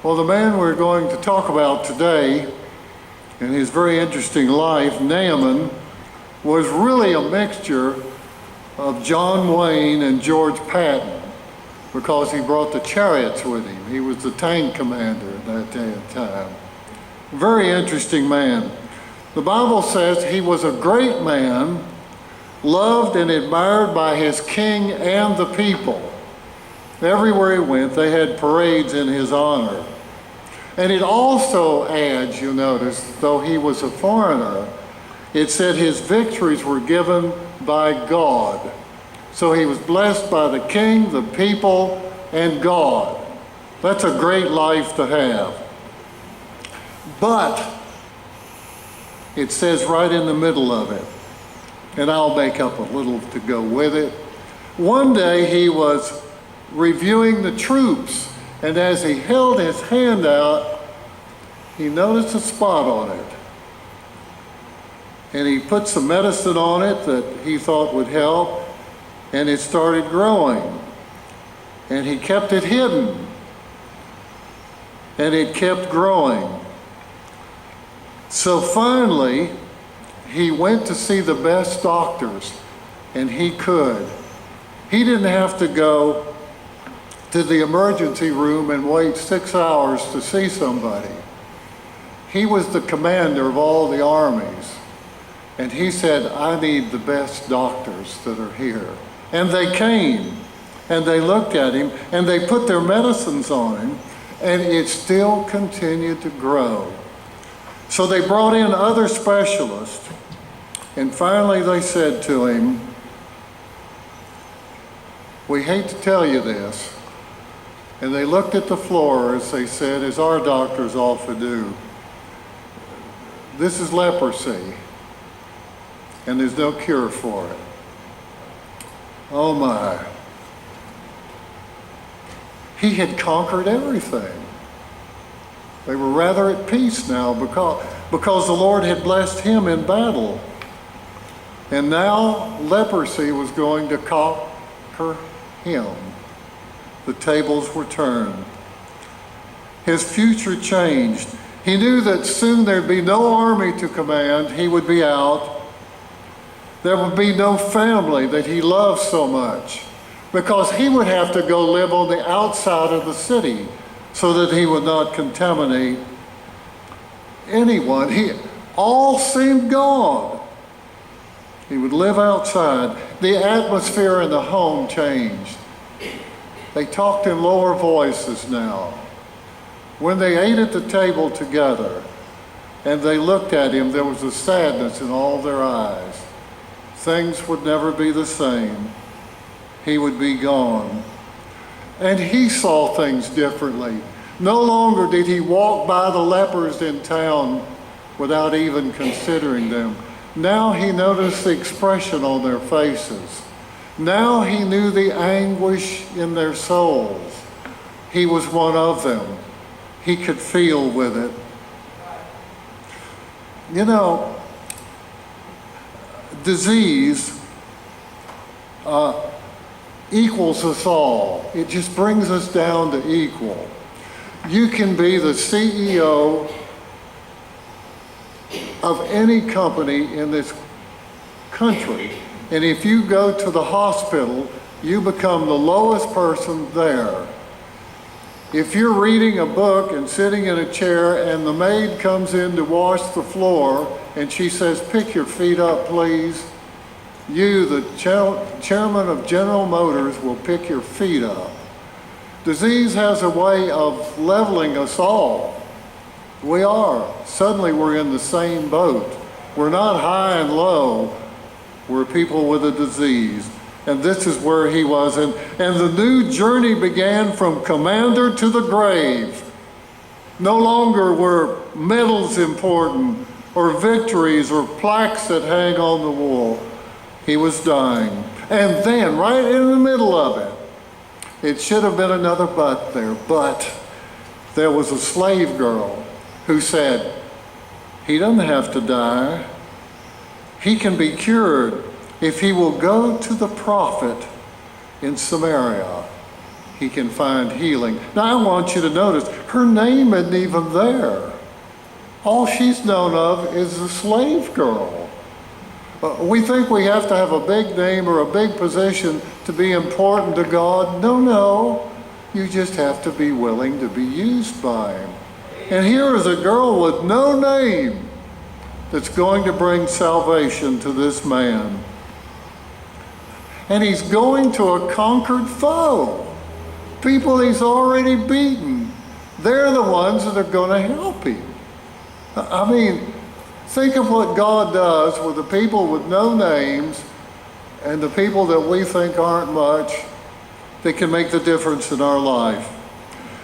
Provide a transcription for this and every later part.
Well, the man we're going to talk about today in his very interesting life, Naaman, was really a mixture of John Wayne and George Patton because he brought the chariots with him. He was the tank commander at that day and time. Very interesting man. The Bible says he was a great man, loved and admired by his king and the people. Everywhere he went, they had parades in his honor. And it also adds, you notice, though he was a foreigner, it said his victories were given by God. So he was blessed by the king, the people, and God. That's a great life to have. But it says right in the middle of it, and I'll make up a little to go with it. One day he was reviewing the troops, and as he held his hand out, he noticed a spot on it. And he put some medicine on it that he thought would help, and it started growing. And he kept it hidden, and it kept growing. So finally, he went to see the best doctors, and he could. He didn't have to go to the emergency room and wait 6 hours to see somebody. He was the commander of all the armies. And he said, I need the best doctors that are here. And they came, and they looked at him, and they put their medicines on him, and it still continued to grow. So they brought in other specialists, and finally they said to him, we hate to tell you this. And they looked at the floor, as they said, as our doctors often do. This is leprosy, and there's no cure for it. Oh my. He had conquered everything. They were rather at peace now because the Lord had blessed him in battle. And now leprosy was going to conquer him. The tables were turned. His future changed. He knew that soon there'd be no army to command. He would be out. There would be no family that he loved so much because he would have to go live on the outside of the city so that he would not contaminate anyone. All seemed gone. He would live outside. The atmosphere in the home changed. They talked in lower voices now. When they ate at the table together and they looked at him, there was a sadness in all their eyes. Things would never be the same. He would be gone. And he saw things differently. No longer did he walk by the lepers in town without even considering them. Now he noticed the expression on their faces. Now he knew the anguish in their souls. He was one of them. He could feel with it. You know, disease equals us all. It just brings us down to equal. You can be the CEO of any company in this country, and if you go to the hospital, you become the lowest person there. If you're reading a book and sitting in a chair and the maid comes in to wash the floor and she says, pick your feet up, please, you, the chairman of General Motors, will pick your feet up. Disease has a way of leveling us all. We are. Suddenly we're in the same boat. We're not high and low. We're people with a disease. And this is where he was. And the new journey began from commander to the grave. No longer were medals important or victories or plaques that hang on the wall. He was dying. And then, right in the middle of it, it should have been another but there, but there was a slave girl who said, he doesn't have to die. He can be cured if he will go to the prophet in Samaria. he can find healing. Now I want you to notice, her name isn't even there. All she's known of is the slave girl. We think we have to have a big name or a big position to be important to God. No, no. You just have to be willing to be used by him. And here is a girl with no name that's going to bring salvation to this man. And he's going to a conquered foe. People he's already beaten. They're the ones that are going to help him. I mean, think of what God does with the people with no names and the people that we think aren't much that can make the difference in our life.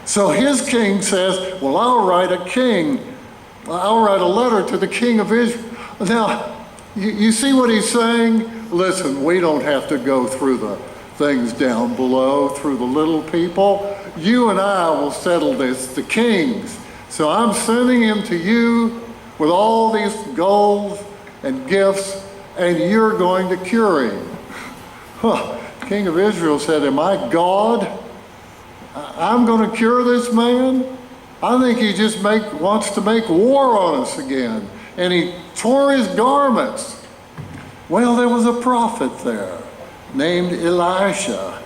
So his king says, well, I'll write a letter to the king of Israel. Now, you see what he's saying? Listen, we don't have to go through the things down below, through the little people. You and I will settle this, the kings. So I'm sending him to you with all these gold and gifts, and you're going to cure him. Huh. King of Israel said, am I God? I'm going to cure this man? I think he just wants to make war on us again. And he tore his garments. Well, there was a prophet there named Elisha.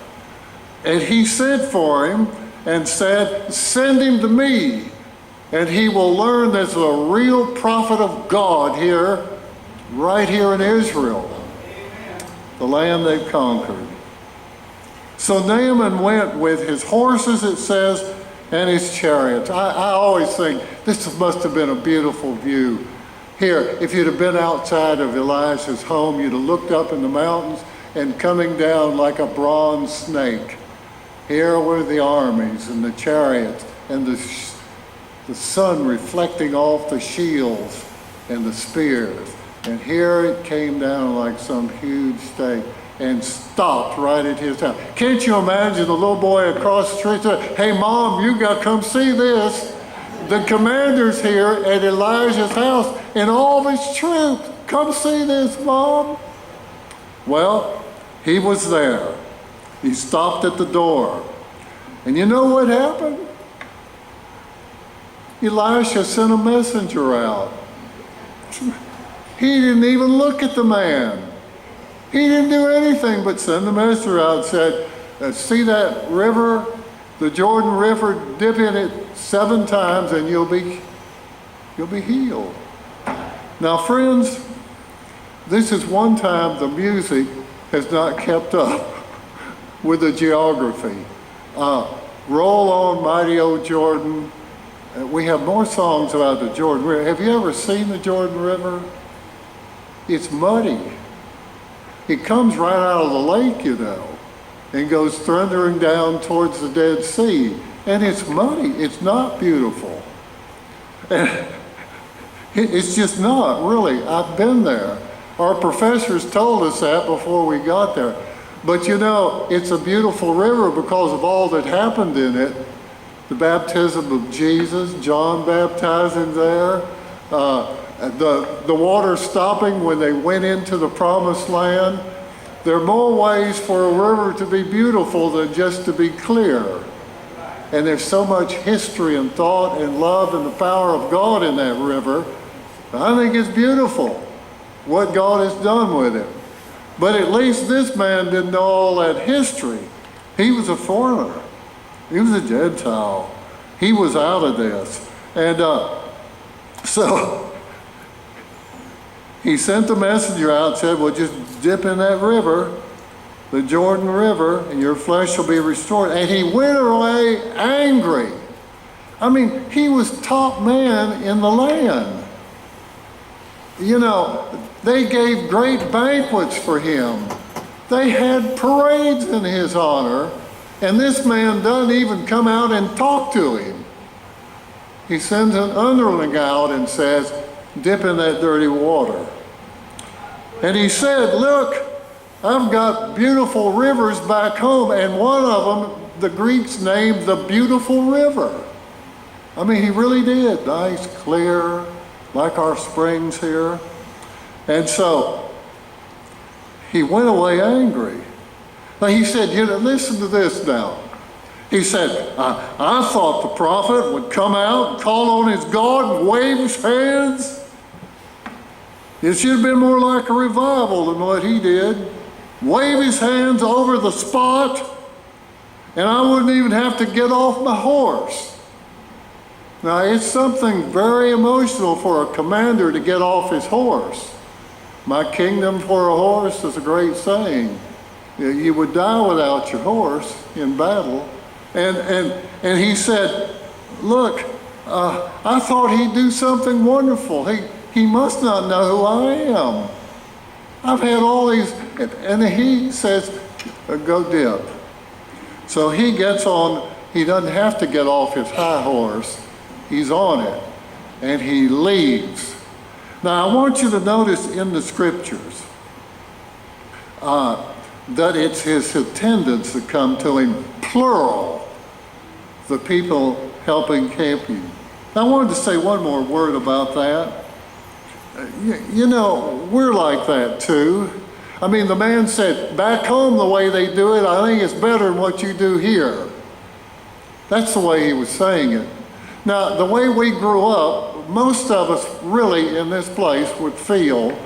And he sent for him and said, send him to me. And he will learn there's a real prophet of God here, right here in Israel, the land they've conquered. So Naaman went with his horses, it says, and his chariots. I always think this must have been a beautiful view. Here, if you'd have been outside of Elisha's home, you'd have looked up in the mountains and coming down like a bronze snake. Here were the armies and the chariots and the sun reflecting off the shields and the spears. And here it came down like some huge stake and stopped right at his house. Can't you imagine the little boy across the street said, hey, Mom, you got to come see this. The commander's here at Elijah's house and all of his troops. Come see this, Mom. Well, he was there. He stopped at the door. And you know what happened? Elisha sent a messenger out. He didn't even look at the man. He didn't do anything but send the messenger out and said, see that river, the Jordan River, dip in it 7 times and you'll be healed. Now, friends, this is one time the music has not kept up with the geography. Roll on, mighty old Jordan. We have more songs about the Jordan River. Have you ever seen the Jordan River? It's muddy. It comes right out of the lake, you know, and goes thundering down towards the Dead Sea. And it's muddy. It's not beautiful. And it's just not, really. I've been there. Our professors told us that before we got there. But you know, it's a beautiful river because of all that happened in it. The baptism of Jesus, John baptizing there, the water stopping when they went into the promised land. There are more ways for a river to be beautiful than just to be clear. And there's so much history and thought and love and the power of God in that river. I think it's beautiful what God has done with it. But at least this man didn't know all that history. He was a foreigner. He was a Gentile. He was out of this. And so he sent the messenger out and said, well, just dip in that river, the Jordan River, and your flesh will be restored. And he went away angry. I mean, he was top man in the land. You know, they gave great banquets for him. They had parades in his honor. And this man doesn't even come out and talk to him. He sends an underling out and says, dip in that dirty water. And he said, look, I've got beautiful rivers back home, and one of them, the Greeks named the Beautiful River. I mean, he really did. Nice, clear, like our springs here. And so he went away angry. Now he said, you know, listen to this now. He said, I thought the prophet would come out and call on his God and wave his hands. It should have been more like a revival than what he did. Wave his hands over the spot, and I wouldn't even have to get off my horse. Now, it's something very emotional for a commander to get off his horse. My kingdom for a horse is a great saying. You would die without your horse in battle. And he said, look, I thought he'd do something wonderful. He must not know who I am. I've had all these, and he says, go dip. So he gets on, he doesn't have to get off his high horse. He's on it, and he leaves. Now I want you to notice in the scriptures that it's his attendants that come to him, plural, the people helping camp him. I wanted to say one more word about that. You know, we're like that too. I mean, the man said, back home the way they do it, I think it's better than what you do here. That's the way he was saying it. Now, the way we grew up, most of us really in this place would feel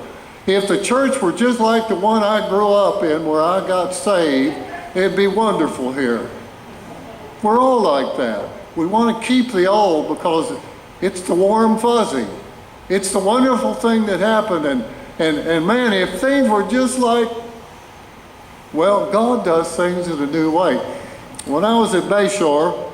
if the church were just like the one I grew up in where I got saved, it'd be wonderful here. We're all like that. We want to keep the old because it's the warm fuzzy. It's the wonderful thing that happened. And man, if things were just like, well, God does things in a new way. When I was at Bayshore,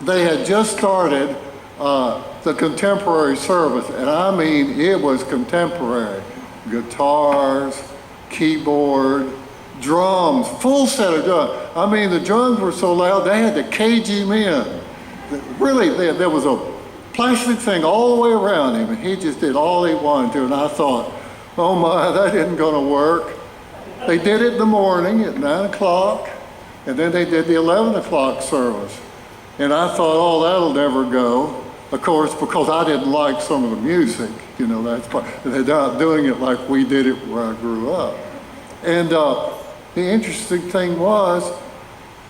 they had just started the contemporary service. And I mean, it was contemporary. Guitars, keyboard, drums, full set of drums. I mean, the drums were so loud, they had to cage him in. Really, there was a plastic thing all the way around him, and he just did all he wanted to. And I thought, oh my, that isn't going to work. They did it in the morning at 9 o'clock, and then they did the 11 o'clock service. And I thought, oh, that'll never go. Of course, because I didn't like some of the music. You know, that's part. They're not doing it like we did it where I grew up. And the interesting thing was,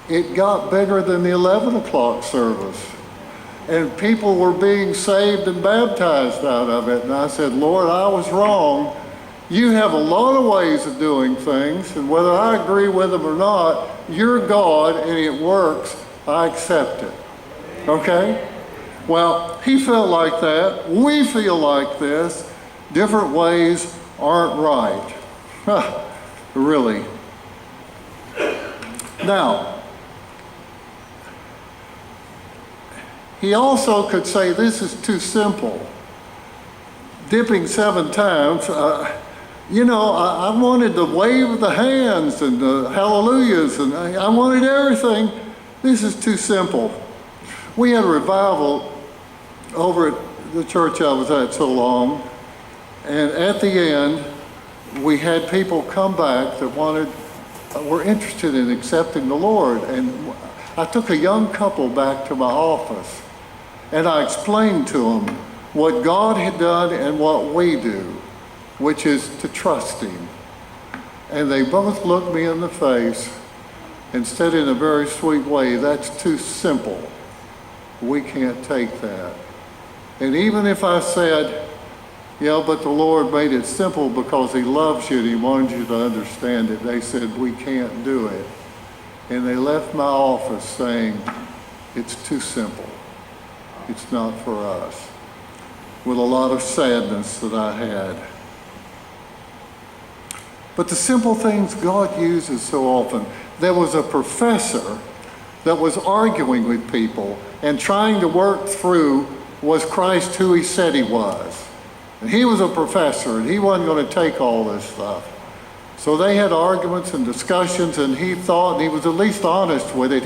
it got bigger than the 11 o'clock service. And people were being saved and baptized out of it. And I said, Lord, I was wrong. You have a lot of ways of doing things, and whether I agree with them or not, you're God and it works. I accept it. Okay? Well, he felt like that. We feel like this. Different ways aren't right. Really. Now, he also could say, this is too simple. Dipping 7 times, you know, I wanted the wave of the hands and the hallelujahs, and I wanted everything. This is too simple. We had a revival over at the church I was at so long, and at the end, we had people come back that were interested in accepting the Lord. And I took a young couple back to my office, and I explained to them what God had done and what we do, which is to trust him. And they both looked me in the face and said in a very sweet way, that's too simple. We can't take that. And even if I said, yeah, but the Lord made it simple because he loves you and he wanted you to understand it, they said, we can't do it. And they left my office saying, it's too simple. It's not for us. With a lot of sadness that I had. But the simple things God uses so often. There was a professor that was arguing with people and trying to work through, was Christ who he said he was? And he was a professor and he wasn't going to take all this stuff. So they had arguments and discussions, and he thought, and he was at least honest with it,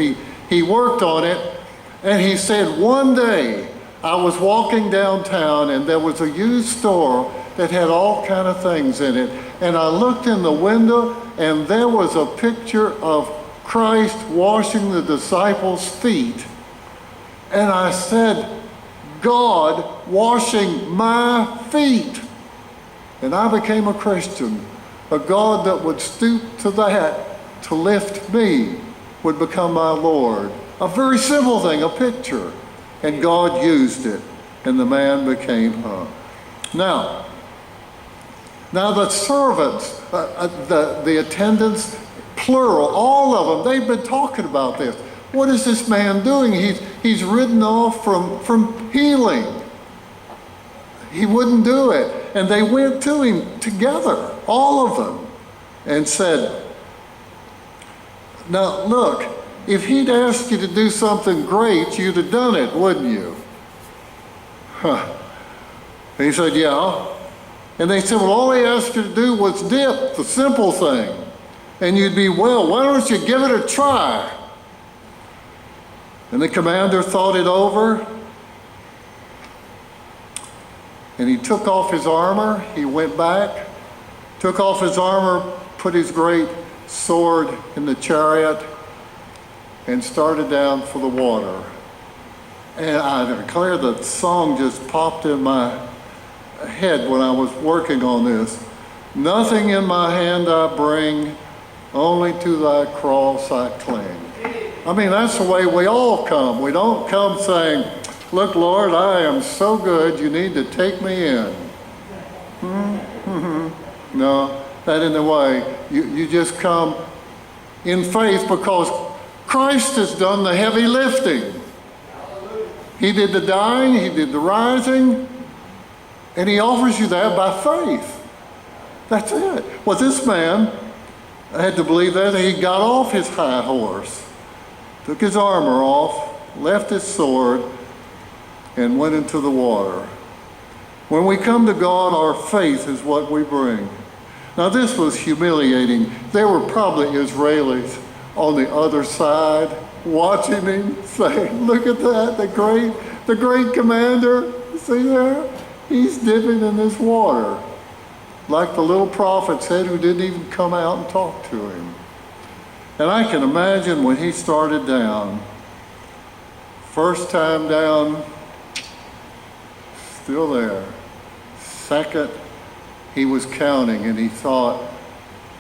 he worked on it, and he said, one day I was walking downtown and there was a used store that had all kind of things in it. And I looked in the window and there was a picture of Christ washing the disciples' feet. And I said, God washing my feet. And I became a Christian. A God that would stoop to that to lift me would become my Lord. A very simple thing, a picture. And God used it, and the man became hung. Now the servants, the attendants, plural, all of them, they've been talking about this. What is this man doing? He's ridden off from healing. He wouldn't do it. And they went to him together, all of them, and said, now look, if he'd asked you to do something great, you'd have done it, wouldn't you? Huh. He said, yeah. And they said, well, all he asked you to do was dip, the simple thing. And you'd be well. Why don't you give it a try? And the commander thought it over. And he took off his armor. He went back, took off his armor, put his great sword in the chariot, and started down for the water. And I declare the song just popped in my head when I was working on this. Nothing in my hand I bring, only to thy cross I cling. I mean, that's the way we all come. We don't come saying, look, Lord, I am so good, you need to take me in. No, that isn't the way. You just come in faith because Christ has done the heavy lifting. He did the dying, he did the rising, and he offers you that by faith. That's it. Well, this man had to believe that. He got off his high horse, took his armor off, left his sword, and went into the water. When we come to God, our faith is what we bring. Now, this was humiliating. There were probably Israelis on the other side watching him, saying, look at that, the great commander, see there? He's dipping in this water. Like the little prophet said, who didn't even come out and talk to him. And I can imagine when he started down, first time down, still there. Second, he was counting and he thought,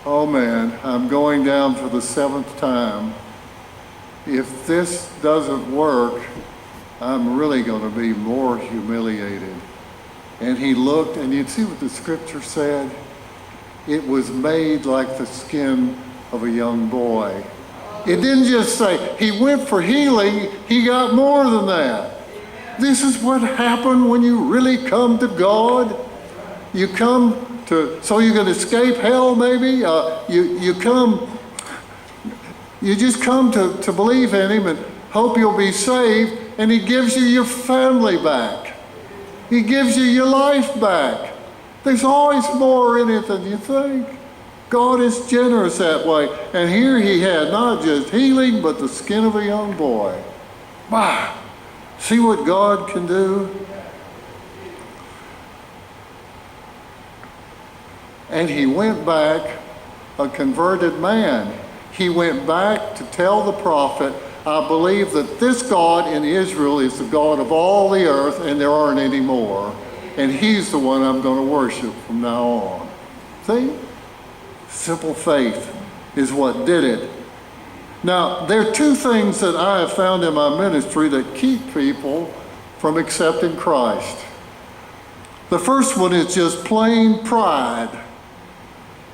oh man, I'm going down for the 7th time. If this doesn't work, I'm really going to be more humiliated. And he looked, and you'd see what the scripture said. It was made like the skin of a young boy. It didn't just say, he went for healing, he got more than that. This is what happened when you really come to God. You come to, so you can escape hell maybe. You just come to believe in him and hope you'll be saved, and he gives you your family back. He gives you your life back. There's always more in it than you think. God is generous that way. And here he had not just healing, but the skin of a young boy. Wow. See what God can do? And he went back a converted man. He went back to tell the prophet, I believe that this God in Israel is the God of all the earth, and there aren't any more. And he's the one I'm going to worship from now on. See? Simple faith is what did it. Now, there are 2 things that I have found in my ministry that keep people from accepting Christ. The first one is just plain pride.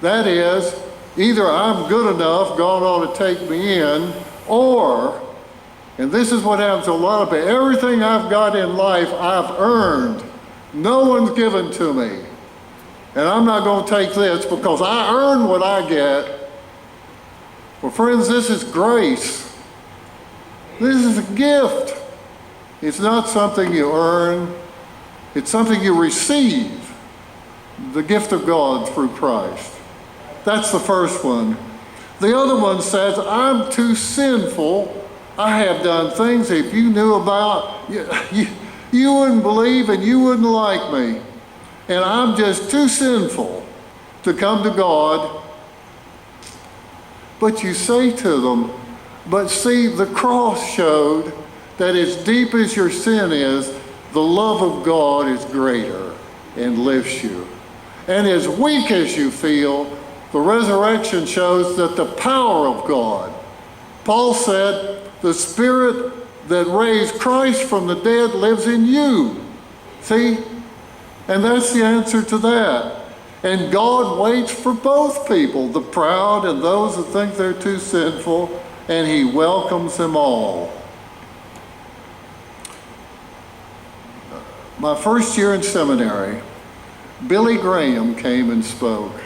That is, either I'm good enough, God ought to take me in, or, and this is what happens to a lot of people, everything I've got in life I've earned. No one's given to me. And I'm not going to take this because I earn what I get. Well, friends, this is grace. This is a gift. It's not something you earn. It's something you receive. The gift of God through Christ. That's the first one. The other one says, I'm too sinful. I have done things if you knew about, you wouldn't believe and you wouldn't like me. And I'm just too sinful to come to God. But you say to them, but see, the cross showed that as deep as your sin is, the love of God is greater and lifts you. And as weak as you feel, the resurrection shows that the power of God. Paul said, the Spirit that raised Christ from the dead lives in you. See? And that's the answer to that. And God waits for both people, the proud and those that think they're too sinful, and he welcomes them all. My first year in seminary, Billy Graham came and spoke.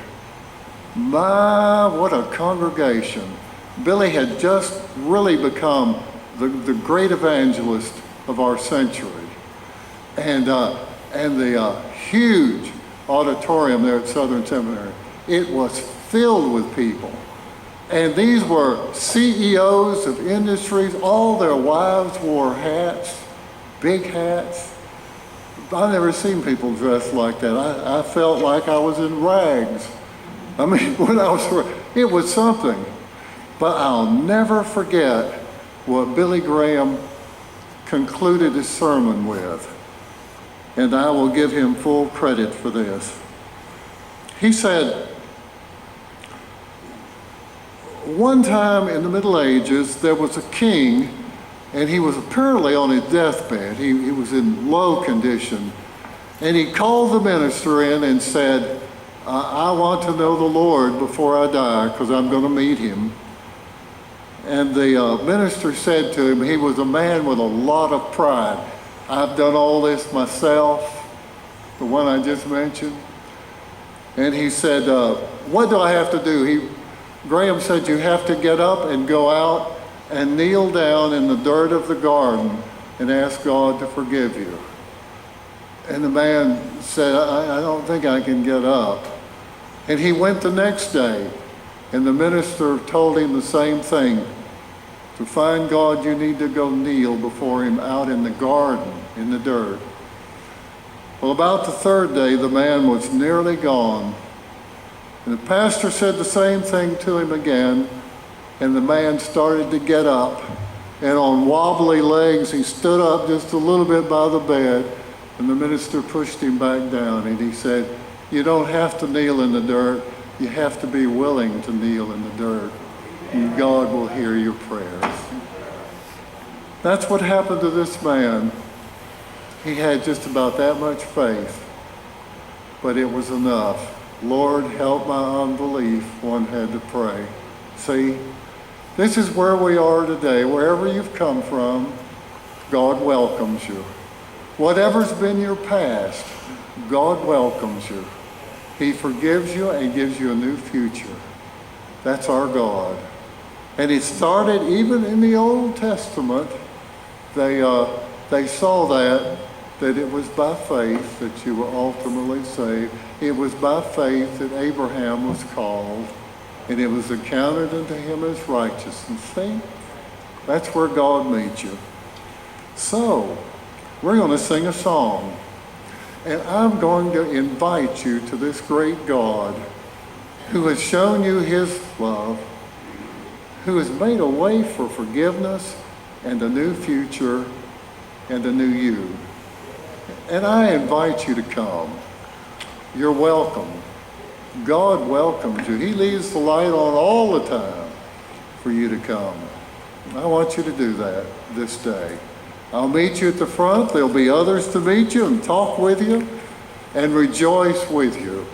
My, what a congregation. Billy had just really become the great evangelist of our century. And the huge auditorium there at Southern Seminary, it was filled with people. And these were CEOs of industries. All their wives wore hats, big hats. I've never seen people dressed like that. I felt like I was in rags. I mean, when I was, it was something. But I'll never forget what Billy Graham concluded his sermon with. And I will give him full credit for this. He said, one time in the Middle Ages, there was a king, and he was apparently on his deathbed. He was in low condition. And he called the minister in and said, I want to know the Lord before I die, because I'm going to meet him. And the minister said to him, he was a man with a lot of pride. I've done all this myself, the one I just mentioned. And he said, what do I have to do? Graham said, you have to get up and go out and kneel down in the dirt of the garden and ask God to forgive you. And the man said, I don't think I can get up. And he went the next day, and the minister told him the same thing. To find God, you need to go kneel before him out in the garden, in the dirt. Well, about the third day, the man was nearly gone. And the pastor said the same thing to him again, and the man started to get up. And on wobbly legs, he stood up just a little bit by the bed, and the minister pushed him back down, and he said, you don't have to kneel in the dirt. You have to be willing to kneel in the dirt, and God will hear your prayers. That's what happened to this man. He had just about that much faith, but it was enough. Lord, help my unbelief, one had to pray. See, this is where we are today. Wherever you've come from, God welcomes you. Whatever's been your past, God welcomes you. He forgives you and gives you a new future. That's our God. And it started even in the Old Testament. They saw that it was by faith that you were ultimately saved. It was by faith that Abraham was called, and it was accounted unto him as righteousness. See? That's where God meets you. So, we're going to sing a song. And I'm going to invite you to this great God who has shown you his love, who has made a way for forgiveness and a new future and a new you. And I invite you to come. You're welcome. God welcomes you. He leaves the light on all the time for you to come. I want you to do that this day. I'll meet you at the front. There'll be others to meet you and talk with you and rejoice with you.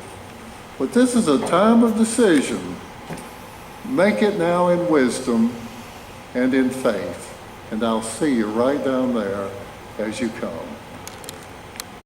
But this is a time of decision. Make it now in wisdom and in faith. And I'll see you right down there as you come.